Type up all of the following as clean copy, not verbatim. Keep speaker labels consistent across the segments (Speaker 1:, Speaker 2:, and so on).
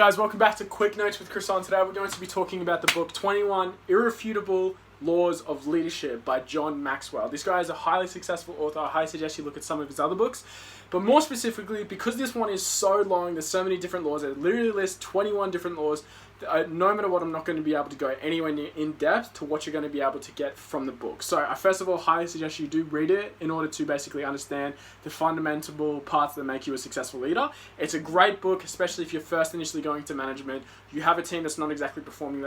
Speaker 1: Guys, welcome back to Quick Notes with Chris on. Today we're going to be talking about the book 21 Irrefutable Laws of Leadership by John Maxwell. This guy is a highly successful author. I highly suggest you look at some of his other books. But more specifically, because this one is so long, there's so many different laws. It literally lists 21 different laws. No matter what, I'm not going to be able to go anywhere near in depth to what you're going to be able to get from the book. So I first of all highly suggest you do read it in order to basically understand the fundamental parts that make you a successful leader. It's a great book, especially if you're first initially going to management. You have a team that's not exactly performing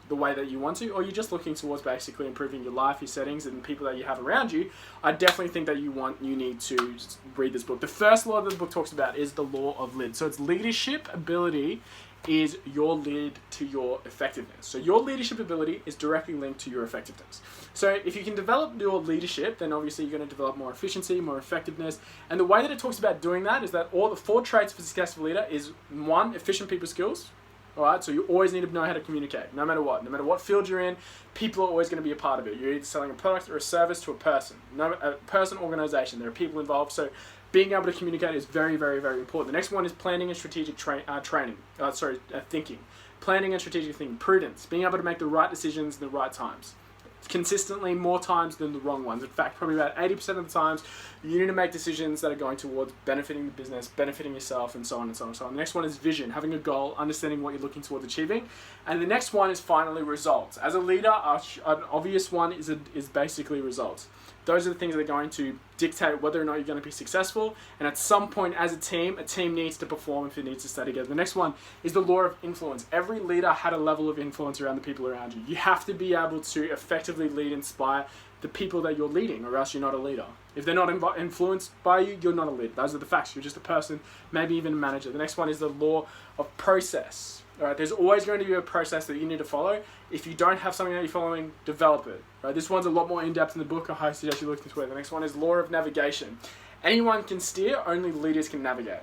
Speaker 1: the way that you want to, or you're just looking towards basically improving your life, your settings, and the people that you have around you. I definitely think that you need to read this book. The first law that the book talks about is the law of lead. So it's leadership ability is your lead to your effectiveness. So your leadership ability is directly linked to your effectiveness. So if you can develop your leadership, then obviously you're going to develop more efficiency, more effectiveness. And the way that it talks about doing that is that all the 4 traits of a successful leader is 1, efficient people skills. All right, so you always need to know how to communicate, no matter what field you're in. People are always going to be a part of it. You're either selling a product or a service to a person, organization. There are people involved, so being able to communicate is very, very, very important. The next one is planning and strategic thinking. Planning and strategic thinking, prudence, being able to make the right decisions at the right times. Consistently, more times than the wrong ones. In fact, probably about 80% of the times, you need to make decisions that are going towards benefiting the business, benefiting yourself, and so on and so on and so on. The next one is vision, having a goal, understanding what you're looking towards achieving. And the next one is finally results. As a leader, an obvious one is basically results. Those are the things that are going to dictate whether or not you're going to be successful. And at some point as a team needs to perform if it needs to stay together. The next one is the law of influence. Every leader had a level of influence around the people around you. You have to be able to effectively lead, inspire the people that you're leading, or else you're not a leader. If they're not influenced by you, you're not a leader. Those are the facts. You're just a person, maybe even a manager. The next one is the law of process. All right, there's always going to be a process that you need to follow. If you don't have something that you're following, develop it. Right, this one's a lot more in-depth in the book. I highly suggest you look into it. The next one is law of navigation. Anyone can steer, only leaders can navigate.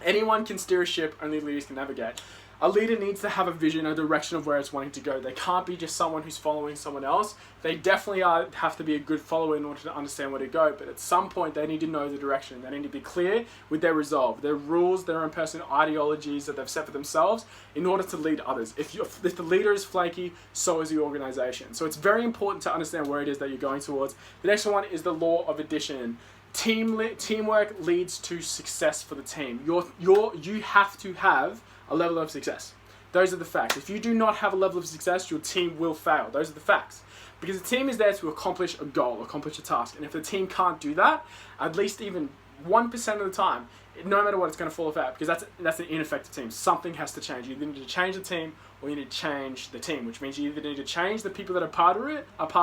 Speaker 1: Anyone can steer a ship, only leaders can navigate. A leader needs to have a vision, a direction of where it's wanting to go. They can't be just someone who's following someone else. They definitely have to be a good follower in order to understand where to go. But at some point, they need to know the direction. They need to be clear with their resolve, their rules, their own personal ideologies that they've set for themselves in order to lead others. If the leader is flaky, so is the organization. So it's very important to understand where it is that you're going towards. The next one is the law of addition. Teamwork leads to success for the team. You have to have a level of success. Those are the facts. If you do not have a level of success, your team will fail. Those are the facts. Because the team is there to accomplish a goal, accomplish a task. And if the team can't do that, at least even 1% of the time, no matter what, it's going to fall apart, because that's an ineffective team. Something has to change. You either need to change the team or you need to change the team, which means you either need to change the people that are part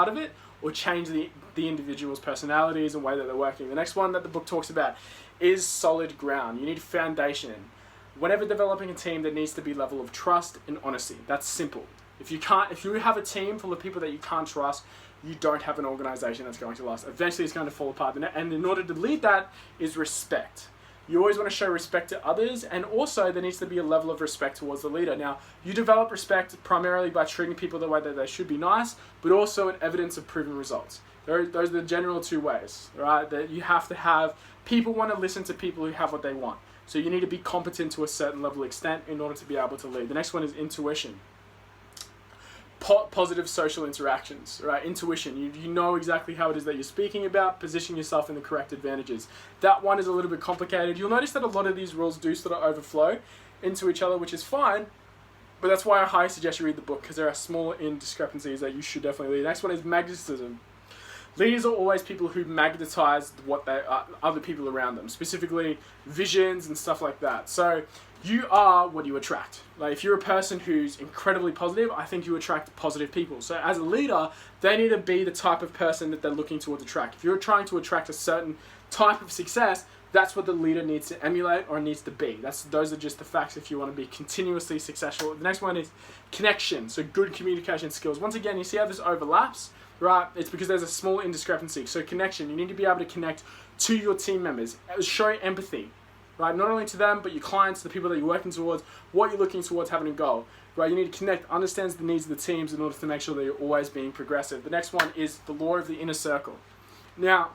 Speaker 1: of it, or change the individual's personalities and way that they're working. The next one that the book talks about is solid ground. You need foundation. Whenever developing a team, there needs to be a level of trust and honesty. That's simple. If you have a team full of people that you can't trust, you don't have an organization that's going to last. Eventually it's going to fall apart. And in order to lead that is respect. You always want to show respect to others, and also there needs to be a level of respect towards the leader. Now, you develop respect primarily by treating people the way that they should be nice, but also in evidence of proven results. Those are the general 2 ways, right? That you have to have people want to listen to people who have what they want. So you need to be competent to a certain level of extent in order to be able to lead. The next one is intuition. Positive social interactions, right? Intuition. You know exactly how it is that you're speaking about, position yourself in the correct advantages. That one is a little bit complicated. You'll notice that a lot of these rules do sort of overflow into each other, which is fine. But that's why I highly suggest you read the book, because there are small discrepancies that you should definitely read. The next one is magnetism. Leaders are always people who magnetize other people around them, specifically visions and stuff like that. So you are what you attract. Like if you're a person who's incredibly positive, I think you attract positive people. So as a leader, they need to be the type of person that they're looking to attract. If you're trying to attract a certain type of success, that's what the leader needs to emulate or needs to be. Those are just the facts if you want to be continuously successful. The next one is connection. So good communication skills. Once again, you see how this overlaps? Right, it's because there's a small indiscrepancy. So connection, you need to be able to connect to your team members. Show empathy, right? Not only to them, but your clients, the people that you're working towards, what you're looking towards having a goal, right? You need to connect, understands the needs of the teams in order to make sure that you're always being progressive. The next one is the law of the inner circle. Now,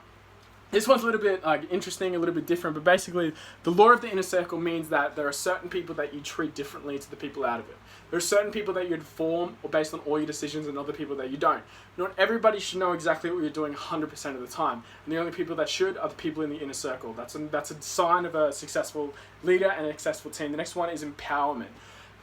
Speaker 1: This one's a little bit interesting, a little bit different, but basically the law of the inner circle means that there are certain people that you treat differently to the people out of it. There are certain people that you inform or based on all your decisions and other people that you don't. Not everybody should know exactly what you're doing 100% of the time. And the only people that should are the people in the inner circle. That's a sign of a successful leader and a successful team. The next one is empowerment.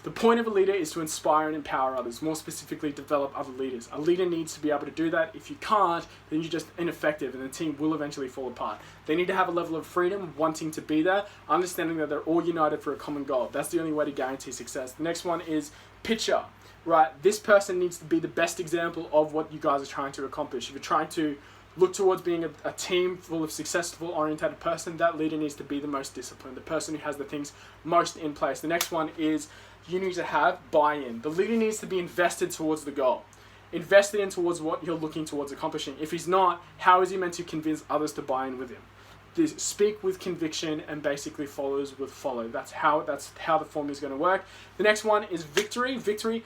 Speaker 1: The point of a leader is to inspire and empower others, more specifically develop other leaders. A leader needs to be able to do that. If you can't, then you're just ineffective and the team will eventually fall apart. They need to have a level of freedom, wanting to be there, understanding that they're all united for a common goal. That's the only way to guarantee success. The next one is picture, right? This person needs to be the best example of what you guys are trying to accomplish. If you're trying to look towards being a team full of successful oriented person, that leader needs to be the most disciplined, the person who has the things most in place. The next one is you need to have buy-in. The leader needs to be invested towards the goal, invested in towards what you're looking towards accomplishing. If he's not, how is he meant to convince others to buy in with him? Speak with conviction and basically followers will follow. That's how the formula is going to work. The next one is victory. Victory,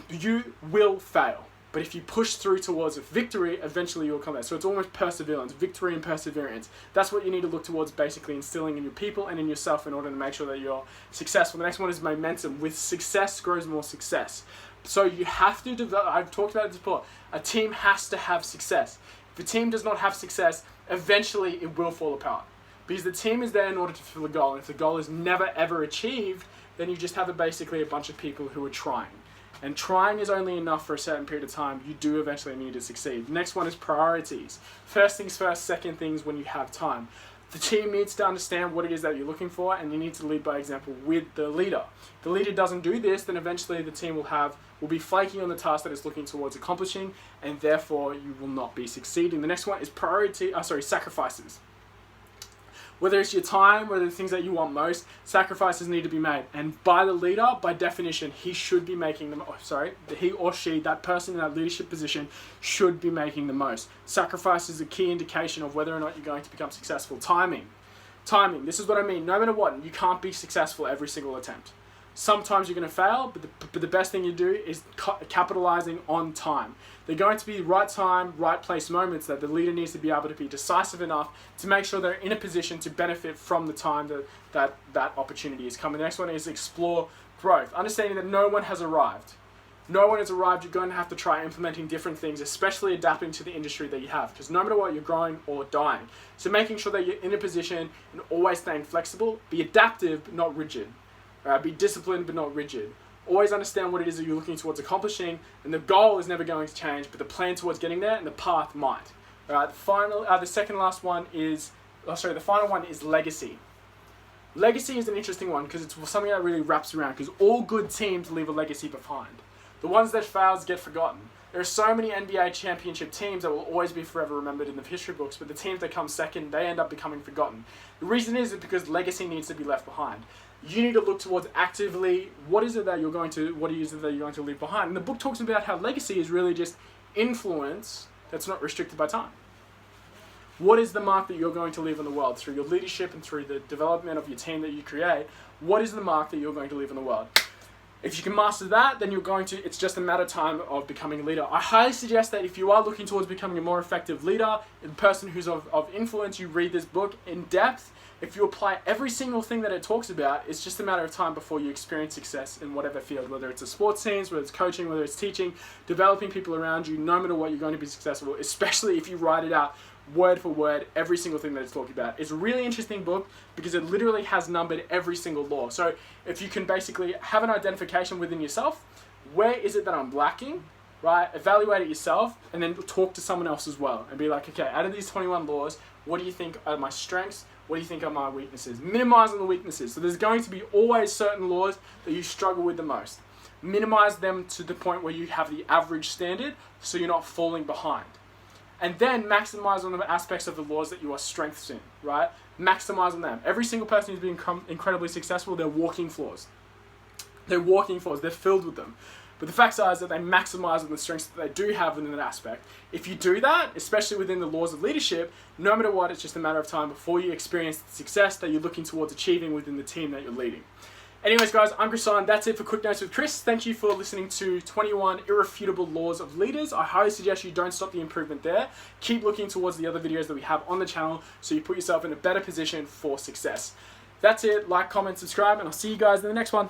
Speaker 1: you will fail. But if you push through towards a victory, eventually you'll come there. So it's almost perseverance, victory and perseverance. That's what you need to look towards, basically instilling in your people and in yourself in order to make sure that you're successful. The next one is momentum. With success grows more success. So you have to develop, I've talked about this before, a team has to have success. If a team does not have success, eventually it will fall apart. Because the team is there in order to fulfill a goal. And if the goal is never ever achieved, then you just have basically a bunch of people who are trying. And trying is only enough for a certain period of time. You do eventually need to succeed. The next one is priorities. First things first, second things when you have time. The team needs to understand what it is that you're looking for, and you need to lead by example with the leader. If the leader doesn't do this, then eventually the team will be flaking on the task that it's looking towards accomplishing, and therefore you will not be succeeding. The next one is sacrifices. Whether it's your time, whether the things that you want most, sacrifices need to be made. And by the leader, by definition, he should be making them, he or she, that person in that leadership position, should be making the most. Sacrifice is a key indication of whether or not you're going to become successful. Timing, this is what I mean. No matter what, you can't be successful every single attempt. Sometimes you're going to fail, but the best thing you do is capitalizing on time. They're going to be the right time, right place moments that the leader needs to be able to be decisive enough to make sure they're in a position to benefit from the time that opportunity is coming. The next one is explore growth. Understanding that no one has arrived. No one has arrived. You're going to have to try implementing different things, especially adapting to the industry that you have. Because no matter what, you're growing or dying. So making sure that you're in a position and always staying flexible. Be adaptive, but not rigid. Be disciplined, but not rigid. Always understand what it is that you're looking towards accomplishing, and the goal is never going to change, but the plan towards getting there and the path might. The final one is legacy. Legacy is an interesting one because it's something that really wraps around, because all good teams leave a legacy behind. The ones that fail get forgotten. There are so many NBA championship teams that will always be forever remembered in the history books, but the teams that come second, they end up becoming forgotten. The reason is because legacy needs to be left behind. You need to look towards actively what is it that you're going to leave behind. And the book talks about how legacy is really just influence that's not restricted by time. What is the mark that you're going to leave in the world through your leadership and through the development of your team that you create? What is the mark that you're going to leave in the world? If you can master that, then it's just a matter of time of becoming a leader. I highly suggest that if you are looking towards becoming a more effective leader, a person who's of influence, you read this book in depth. If you apply every single thing that it talks about, it's just a matter of time before you experience success in whatever field, whether it's a sports teams, whether it's coaching, whether it's teaching, developing people around you. No matter what, you're going to be successful, especially if you write it out word for word, every single thing that it's talking about. It's a really interesting book because it literally has numbered every single law. So if you can basically have an identification within yourself, where is it that I'm lacking, right? Evaluate it yourself and then talk to someone else as well and be like, okay, out of these 21 laws, what do you think are my strengths? What do you think are my weaknesses? Minimizing the weaknesses. So there's going to be always certain laws that you struggle with the most. Minimize them to the point where you have the average standard so you're not falling behind. And then maximize on the aspects of the laws that you are strengths in, right? Maximize on them. Every single person who's been incredibly successful, they're walking flaws. They're walking flaws. They're filled with them. But the fact is that they maximize on the strengths that they do have within that aspect. If you do that, especially within the laws of leadership, no matter what, it's just a matter of time before you experience the success that you're looking towards achieving within the team that you're leading. Anyways, guys, I'm Chris. That's it for Quick Notes with Chris. Thank you for listening to 21 Irrefutable Laws of Leaders. I highly suggest you don't stop the improvement there. Keep looking towards the other videos that we have on the channel so you put yourself in a better position for success. That's it. Like, comment, subscribe, and I'll see you guys in the next one.